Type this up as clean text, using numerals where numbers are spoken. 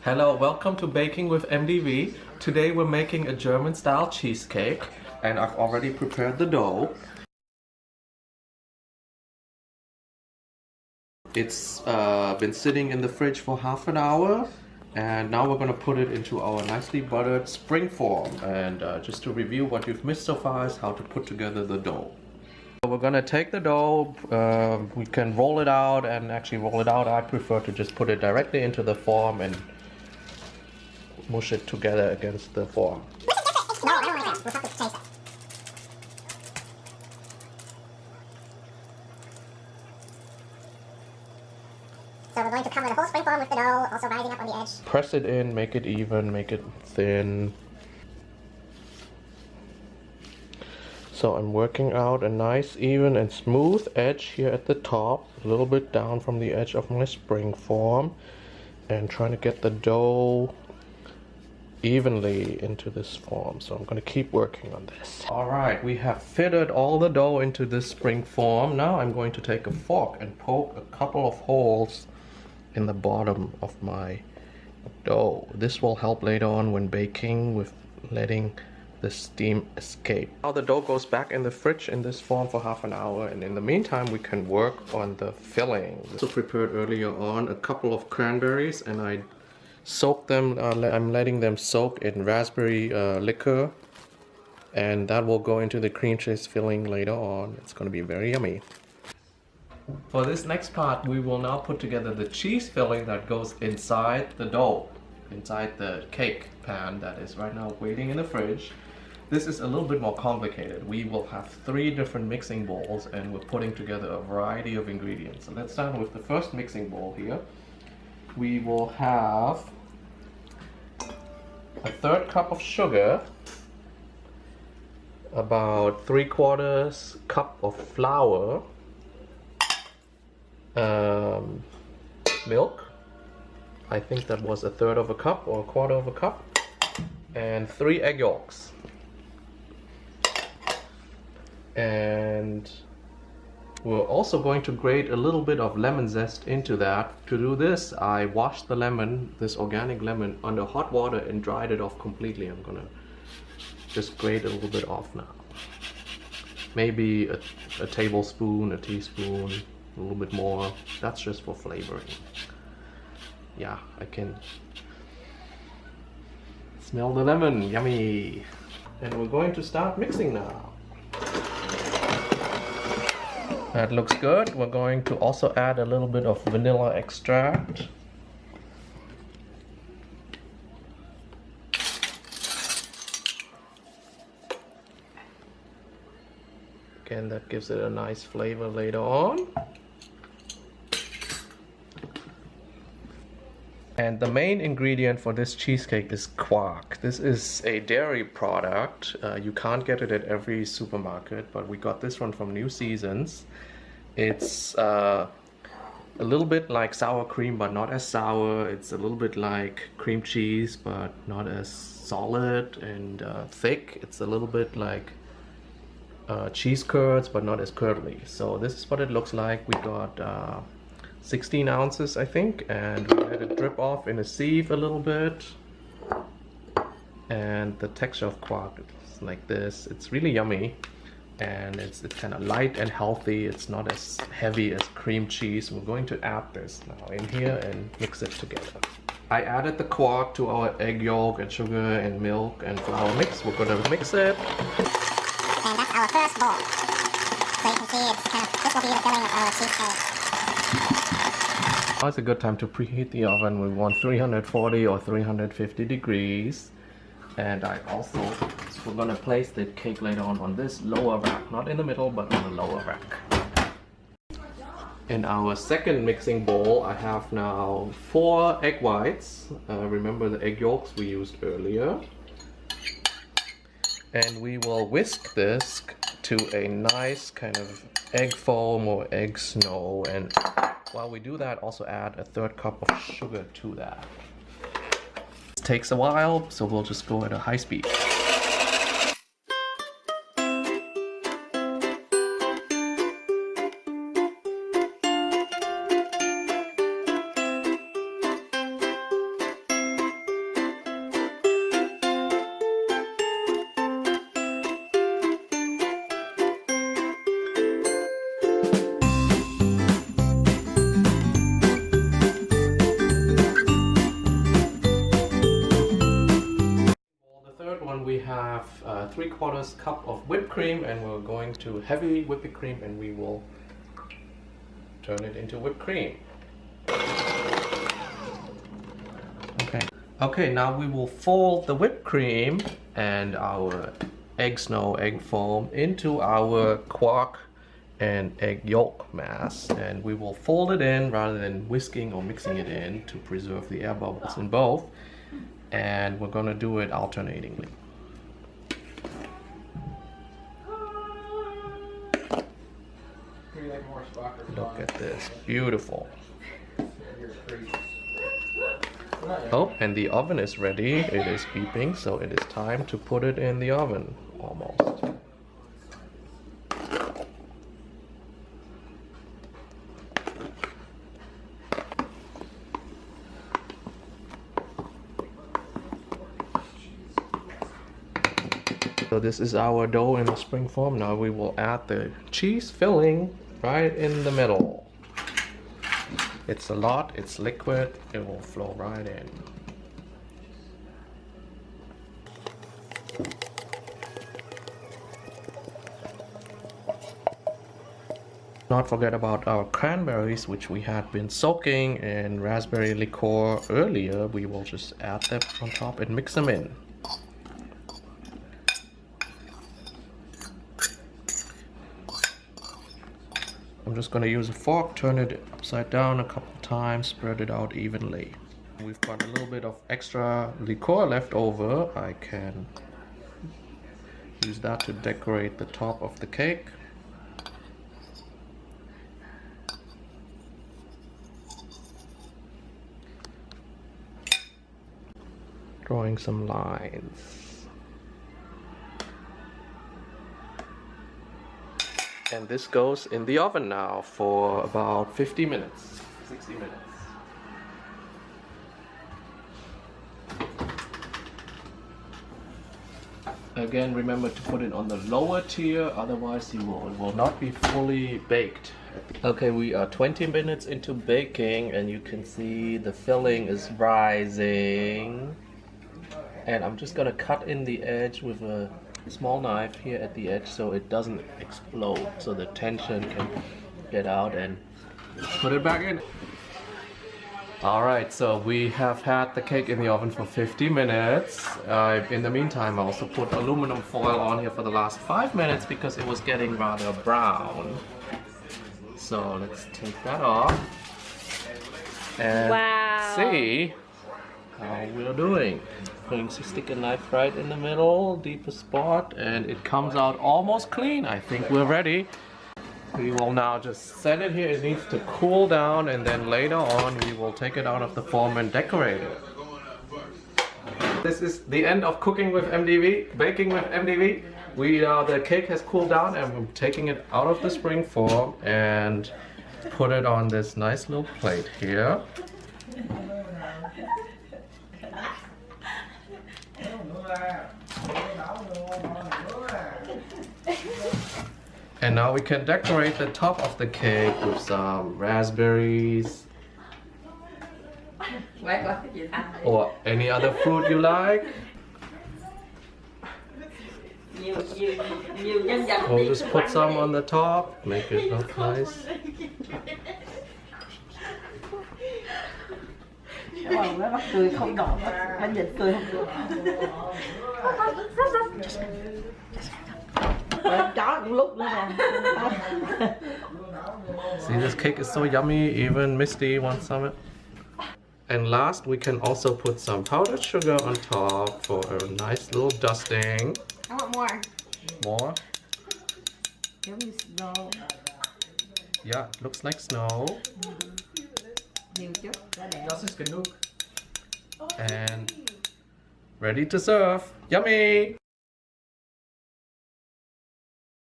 Hello, welcome to Baking with MDV. Today we're making a German style cheesecake and I've already prepared the dough. It's been sitting in the fridge for half an hour and now we're going to put it into our nicely buttered spring form. And just to review what you've missed so far is how to put together the dough. So we're going to take the dough, we can roll it out and actually roll it out. I prefer to just put it directly into the form and mush it together against the form. No, I don't like that. We'll have to taste it. So we're going to cover the whole spring form with the dough, also rising up on the edge. Press it in, make it even, make it thin. So I'm working out a nice, even and smooth edge here at the top, a little bit down from the edge of my spring form, and trying to get the dough evenly into this form. So I'm going to keep working on this. Alright, we have fitted all the dough into this spring form. Now I'm going to take a fork and poke a couple of holes in the bottom of my dough. This will help later on when baking with letting the steam escape. Now the dough goes back in the fridge in this form for half an hour, and in the meantime we can work on the filling. Also prepared earlier on a couple of cranberries and I soak them, I'm letting them soak in raspberry liquor, and that will go into the cream cheese filling later on. It's going to be very yummy. For this next part we will now put together the cheese filling that goes inside the dough, inside the cake pan that is right now waiting in the fridge. This is a little bit more complicated. We will have 3 different mixing bowls and we're putting together a variety of ingredients. So let's start with the first mixing bowl here. We will have a 1/3 cup of sugar, about 3/4 cup of flour, milk, I think that was a 1/3 of a cup or a 1/4 of a cup, and 3 egg yolks. And we're also going to grate a little bit of lemon zest into that. To do this, I washed the lemon, this organic lemon, under hot water and dried it off completely. I'm gonna just grate a little bit off now. Maybe a tablespoon, a teaspoon, a little bit more. That's just for flavoring. Yeah, I can smell the lemon, yummy. And we're going to start mixing now. That looks good. We're going to also add a little bit of vanilla extract. Again, that gives it a nice flavor later on. And the main ingredient for this cheesecake is quark. This is a dairy product. You can't get it at every supermarket, but we got this one from New Seasons. It's a little bit like sour cream, but not as sour. It's a little bit like cream cheese, but not as solid and thick. It's a little bit like cheese curds, but not as curdly. So this is what it looks like. We got 16 ounces, I think, and we let it drip off in a sieve a little bit. And the texture of quark is like this. It's really yummy, and it's kind of light and healthy. It's not as heavy as cream cheese. We're going to add this now in here and mix it together. I added the quark to our egg yolk and sugar and milk and flour mix. We're going to mix it. And that's our first bowl. So you can see it's kind of, this will be the filling of our cheesecake. Now it's a good time to preheat the oven. We want 340 or 350 degrees. And we're gonna place the cake later on this lower rack, not in the middle, but on the lower rack. In our second mixing bowl, I have now 4 egg whites. Remember the egg yolks we used earlier. And we will whisk this to a nice kind of egg foam or egg snow. And while we do that, also add a 1/3 cup of sugar to that. It takes a while, so we'll just go at a high speed. have 3/4 cup of whipped cream, and we're going to heavy whipping cream, and we will turn it into whipped cream. Okay, now we will fold the whipped cream and our egg snow, egg foam into our quark and egg yolk mass, and we will fold it in rather than whisking or mixing it in to preserve the air bubbles in both, and we're gonna do it alternatingly. Look at this, beautiful. Oh, and the oven is ready. It is beeping, so it is time to put it in the oven, almost. So this is our dough in the spring form. Now we will add the cheese filling right in the middle. It's a lot, it's liquid, it will flow right in. Not forget about our cranberries, which we had been soaking in raspberry liqueur earlier. We will just add them on top and mix them in. I'm just going to use a fork, turn it upside down a couple times, spread it out evenly. We've got a little bit of extra liqueur left over. I can use that to decorate the top of the cake. Drawing some lines. And this goes in the oven now for about 50 minutes, 60 minutes. Again, remember to put it on the lower tier, otherwise it will not be fully baked. Okay, we are 20 minutes into baking, and you can see the filling is rising. And I'm just gonna cut in the edge with a small knife here at the edge so it doesn't explode, so the tension can get out, and put it back in. Alright, so we have had the cake in the oven for 50 minutes. In the meantime, I also put aluminum foil on here for the last 5 minutes because it was getting rather brown. So let's take that off and see how we're doing. Going to stick a knife right in the middle, deepest spot, and it comes out almost clean. I think we're ready. We will now just set it here. It needs to cool down, and then later on we will take it out of the form and decorate it. This is the end of cooking with MDV, baking with MDV. The cake has cooled down, and we're taking it out of the spring form and put it on this nice little plate here. And now we can decorate the top of the cake with some raspberries or any other fruit you like. We'll just put some on the top, make it look nice. See, this cake is so yummy, even Misty wants some. And last, we can also put some powdered sugar on top for a nice little dusting. I want more. More? Snow. Yeah, looks like snow. And ready to serve. Yummy!